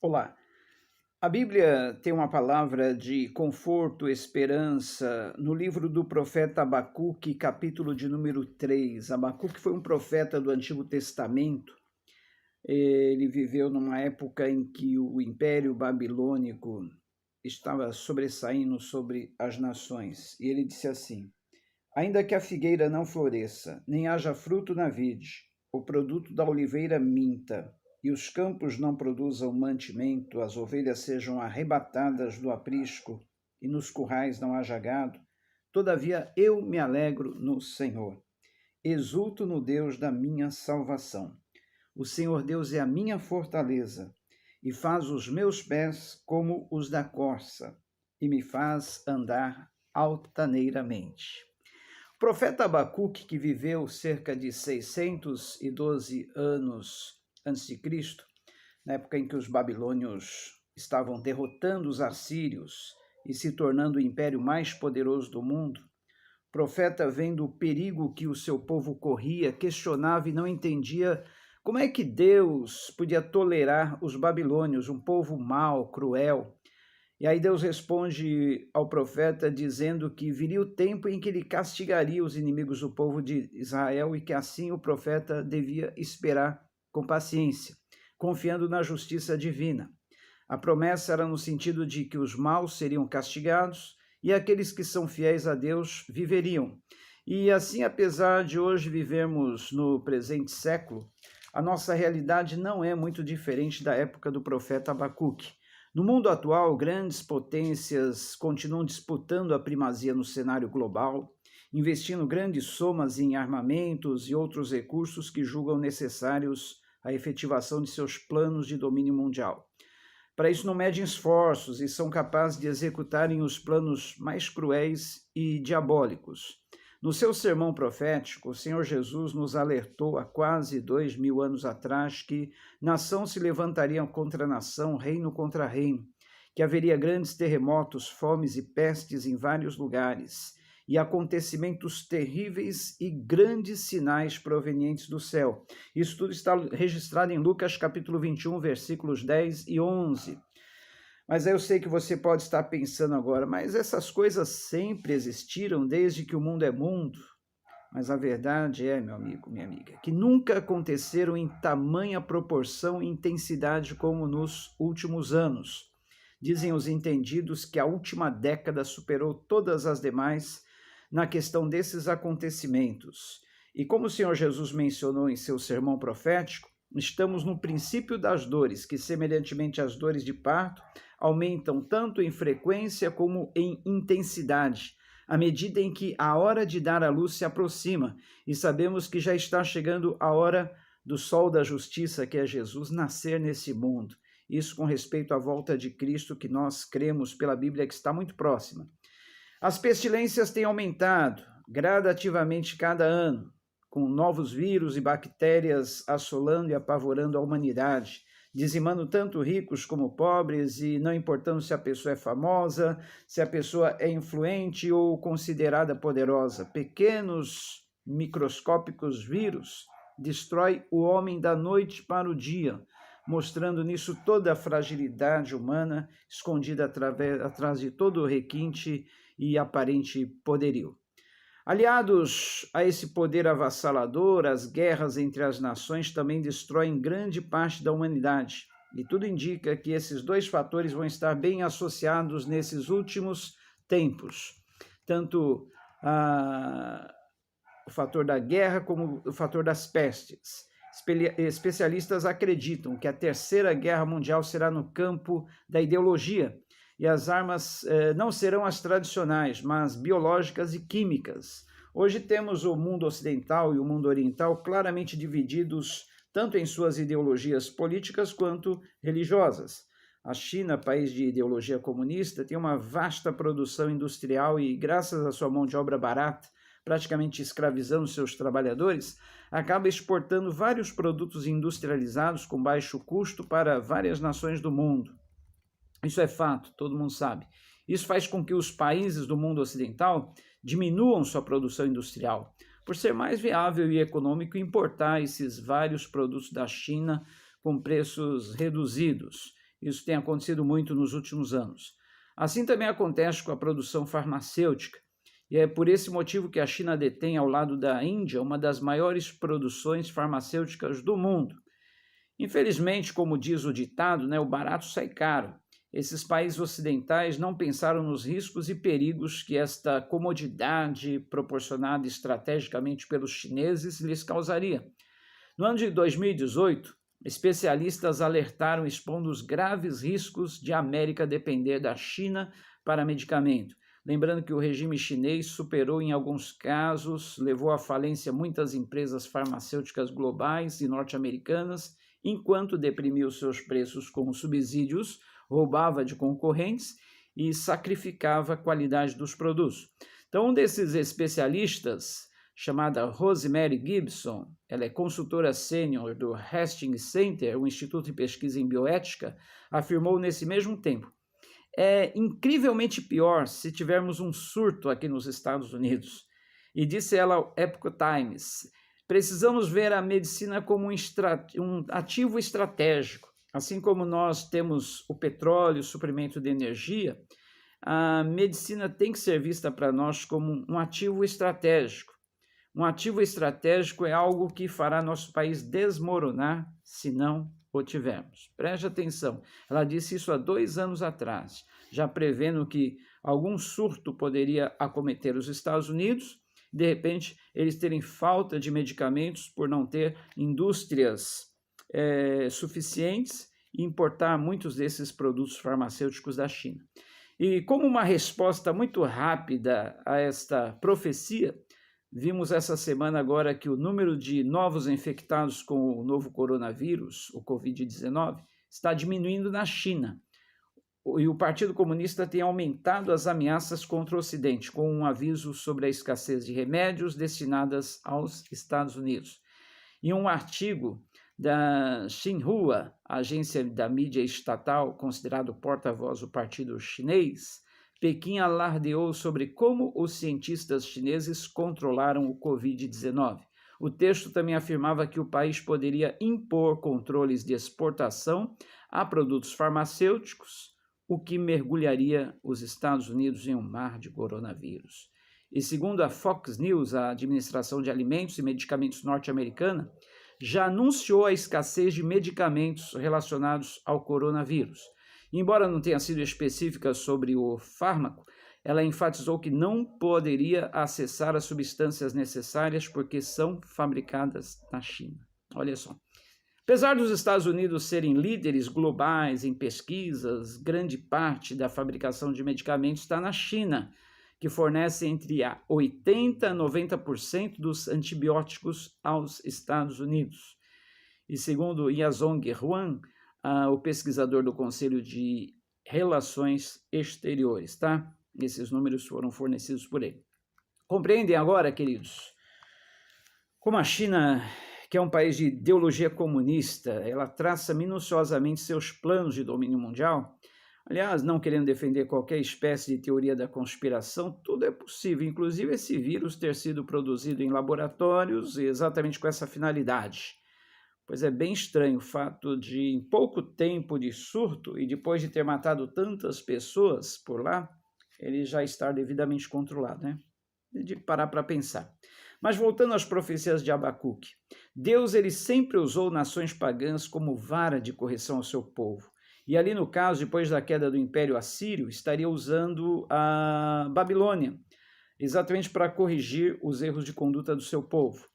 Olá, a Bíblia tem uma palavra de conforto, esperança no livro do profeta Abacuque, capítulo de número 3. Abacuque foi um profeta do Antigo Testamento. Ele viveu numa época em que o Império Babilônico estava sobressaindo sobre as nações. E ele disse assim: Ainda que a figueira não floresça, nem haja fruto na vide, o produto da oliveira minta, e os campos não produzam mantimento, as ovelhas sejam arrebatadas do aprisco, e nos currais não haja gado, todavia eu me alegro no Senhor. Exulto no Deus da minha salvação. O Senhor Deus é a minha fortaleza, e faz os meus pés como os da corça, e me faz andar altaneiramente. O profeta Abacuque, que viveu cerca de 612 anos antes de Cristo, na época em que os babilônios estavam derrotando os assírios e se tornando o império mais poderoso do mundo, o profeta, vendo o perigo que o seu povo corria, questionava e não entendia como é que Deus podia tolerar os babilônios, um povo mau, cruel. E aí Deus responde ao profeta dizendo que viria o tempo em que ele castigaria os inimigos do povo de Israel e que assim o profeta devia esperar com paciência, confiando na justiça divina. A promessa era no sentido de que os maus seriam castigados e aqueles que são fiéis a Deus viveriam. E assim, apesar de hoje vivermos no presente século, a nossa realidade não é muito diferente da época do profeta Abacuque. No mundo atual, grandes potências continuam disputando a primazia no cenário global, investindo grandes somas em armamentos e outros recursos que julgam necessários à efetivação de seus planos de domínio mundial. Para isso, não medem esforços e são capazes de executarem os planos mais cruéis e diabólicos. No seu sermão profético, o Senhor Jesus nos alertou há quase 2000 anos atrás que nação se levantaria contra nação, reino contra reino, que haveria grandes terremotos, fomes e pestes em vários lugares, e acontecimentos terríveis e grandes sinais provenientes do céu. Isso tudo está registrado em Lucas capítulo 21, versículos 10 e 11. Mas eu sei que você pode estar pensando agora, mas essas coisas sempre existiram desde que o mundo é mundo. Mas a verdade é, meu amigo, minha amiga, que nunca aconteceram em tamanha proporção e intensidade como nos últimos anos. Dizem os entendidos que a última década superou todas as demais na questão desses acontecimentos. E como o Senhor Jesus mencionou em seu sermão profético, estamos no princípio das dores, que semelhantemente às dores de parto, aumentam tanto em frequência como em intensidade, à medida em que a hora de dar à luz se aproxima, e sabemos que já está chegando a hora do sol da justiça, que é Jesus, nascer nesse mundo. Isso com respeito à volta de Cristo, que nós cremos pela Bíblia que está muito próxima. As pestilências têm aumentado gradativamente cada ano, com novos vírus e bactérias assolando e apavorando a humanidade, dizimando tanto ricos como pobres e não importando se a pessoa é famosa, se a pessoa é influente ou considerada poderosa. Pequenos, microscópicos vírus destrói o homem da noite para o dia, mostrando nisso toda a fragilidade humana escondida atrás de todo o requinte e aparente poderio. Aliados a esse poder avassalador, as guerras entre as nações também destroem grande parte da humanidade. E tudo indica que esses dois fatores vão estar bem associados nesses últimos tempos. Tanto o fator da guerra como o fator das pestes. Especialistas acreditam que a Terceira Guerra Mundial será no campo da ideologia, e as armas não serão as tradicionais, mas biológicas e químicas. Hoje temos o mundo ocidental e o mundo oriental claramente divididos tanto em suas ideologias políticas quanto religiosas. A China, país de ideologia comunista, tem uma vasta produção industrial e, graças à sua mão de obra barata, praticamente escravizando seus trabalhadores, acaba exportando vários produtos industrializados com baixo custo para várias nações do mundo. Isso é fato, todo mundo sabe. Isso faz com que os países do mundo ocidental diminuam sua produção industrial, por ser mais viável e econômico importar esses vários produtos da China com preços reduzidos. Isso tem acontecido muito nos últimos anos. Assim também acontece com a produção farmacêutica, e é por esse motivo que a China detém, ao lado da Índia, uma das maiores produções farmacêuticas do mundo. Infelizmente, como diz o ditado, o barato sai caro. Esses países ocidentais não pensaram nos riscos e perigos que esta comodidade proporcionada estrategicamente pelos chineses lhes causaria. No ano de 2018, especialistas alertaram expondo os graves riscos de a América depender da China para medicamento. Lembrando que o regime chinês superou em alguns casos, levou à falência muitas empresas farmacêuticas globais e norte-americanas, enquanto deprimiu seus preços com subsídios, roubava de concorrentes e sacrificava a qualidade dos produtos. Então, um desses especialistas, chamada Rosemary Gibson, ela é consultora sênior do Hastings Center, um instituto de pesquisa em bioética, afirmou nesse mesmo tempo: é incrivelmente pior se tivermos um surto aqui nos Estados Unidos. E disse ela ao Epoch Times: precisamos ver a medicina como um ativo estratégico. Assim como nós temos o petróleo, o suprimento de energia, a medicina tem que ser vista para nós como um ativo estratégico. Um ativo estratégico é algo que fará nosso país desmoronar se não o tivermos. Preste atenção, ela disse isso há 2 anos atrás, já prevendo que algum surto poderia acometer os Estados Unidos, de repente eles terem falta de medicamentos por não ter indústrias suficientes e importar muitos desses produtos farmacêuticos da China. E como uma resposta muito rápida a esta profecia, vimos essa semana agora que o número de novos infectados com o novo coronavírus, o Covid-19, está diminuindo na China. E o Partido Comunista tem aumentado as ameaças contra o Ocidente, com um aviso sobre a escassez de remédios destinados aos Estados Unidos. Em um artigo da Xinhua, agência da mídia estatal considerado porta-voz do partido chinês, Pequim alardeou sobre como os cientistas chineses controlaram o Covid-19. O texto também afirmava que o país poderia impor controles de exportação a produtos farmacêuticos, o que mergulharia os Estados Unidos em um mar de coronavírus. E segundo a Fox News, a Administração de Alimentos e Medicamentos norte-americana já anunciou a escassez de medicamentos relacionados ao coronavírus. Embora não tenha sido específica sobre o fármaco, ela enfatizou que não poderia acessar as substâncias necessárias porque são fabricadas na China. Olha só. Apesar dos Estados Unidos serem líderes globais em pesquisas, grande parte da fabricação de medicamentos está na China, que fornece entre 80% a 90% dos antibióticos aos Estados Unidos. E segundo Yazong Huang, o pesquisador do Conselho de Relações Exteriores, tá? Esses números foram fornecidos por ele. Compreendem agora, queridos, como a China, que é um país de ideologia comunista, ela traça minuciosamente seus planos de domínio mundial. Aliás, não querendo defender qualquer espécie de teoria da conspiração, tudo é possível, inclusive esse vírus ter sido produzido em laboratórios exatamente com essa finalidade. Pois é bem estranho o fato de, em pouco tempo de surto e depois de ter matado tantas pessoas por lá, ele já estar devidamente controlado, né? De parar para pensar. Mas voltando às profecias de Abacuque, Deus ele sempre usou nações pagãs como vara de correção ao seu povo. E ali no caso, depois da queda do Império Assírio, estaria usando a Babilônia, exatamente para corrigir os erros de conduta do seu povo.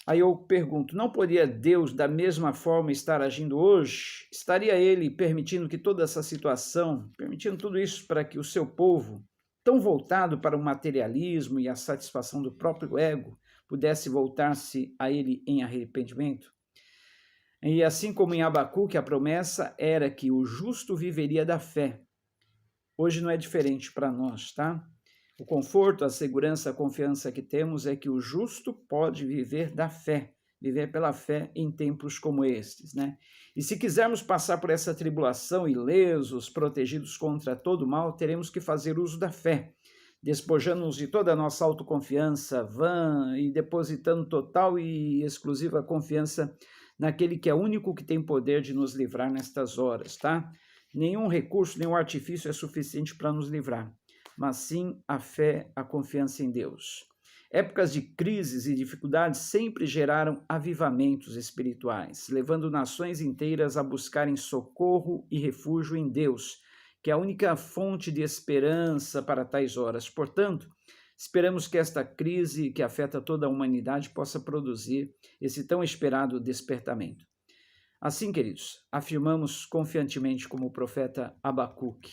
Aí eu pergunto, não poderia Deus da mesma forma estar agindo hoje? Estaria ele permitindo que toda essa situação, permitindo tudo isso para que o seu povo, tão voltado para o materialismo e a satisfação do próprio ego, pudesse voltar-se a ele em arrependimento? E assim como em Abacuque, a promessa era que o justo viveria da fé. Hoje não é diferente para nós, tá? O conforto, a segurança, a confiança que temos é que o justo pode viver da fé, viver pela fé em tempos como estes, né? E se quisermos passar por essa tribulação ilesos, protegidos contra todo mal, teremos que fazer uso da fé, despojando-nos de toda a nossa autoconfiança vã e depositando total e exclusiva confiança naquele que é o único que tem poder de nos livrar nestas horas, tá? Nenhum recurso, nenhum artifício é suficiente para nos livrar, mas sim a fé, a confiança em Deus. Épocas de crises e dificuldades sempre geraram avivamentos espirituais, levando nações inteiras a buscarem socorro e refúgio em Deus, que é a única fonte de esperança para tais horas. Portanto, esperamos que esta crise que afeta toda a humanidade possa produzir esse tão esperado despertamento. Assim, queridos, afirmamos confiantemente como o profeta Abacuque,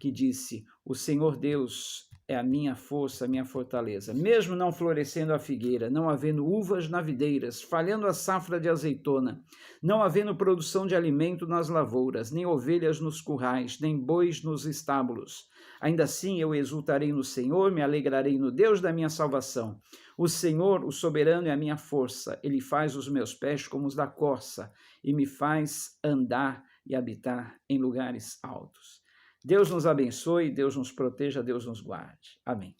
que disse: o Senhor Deus é a minha força, a minha fortaleza. Mesmo não florescendo a figueira, não havendo uvas na videiras, falhando a safra de azeitona, não havendo produção de alimento nas lavouras, nem ovelhas nos currais, nem bois nos estábulos. Ainda assim eu exultarei no Senhor, me alegrarei no Deus da minha salvação. O Senhor, o soberano, é a minha força. Ele faz os meus pés como os da corça e me faz andar e habitar em lugares altos. Deus nos abençoe, Deus nos proteja, Deus nos guarde. Amém.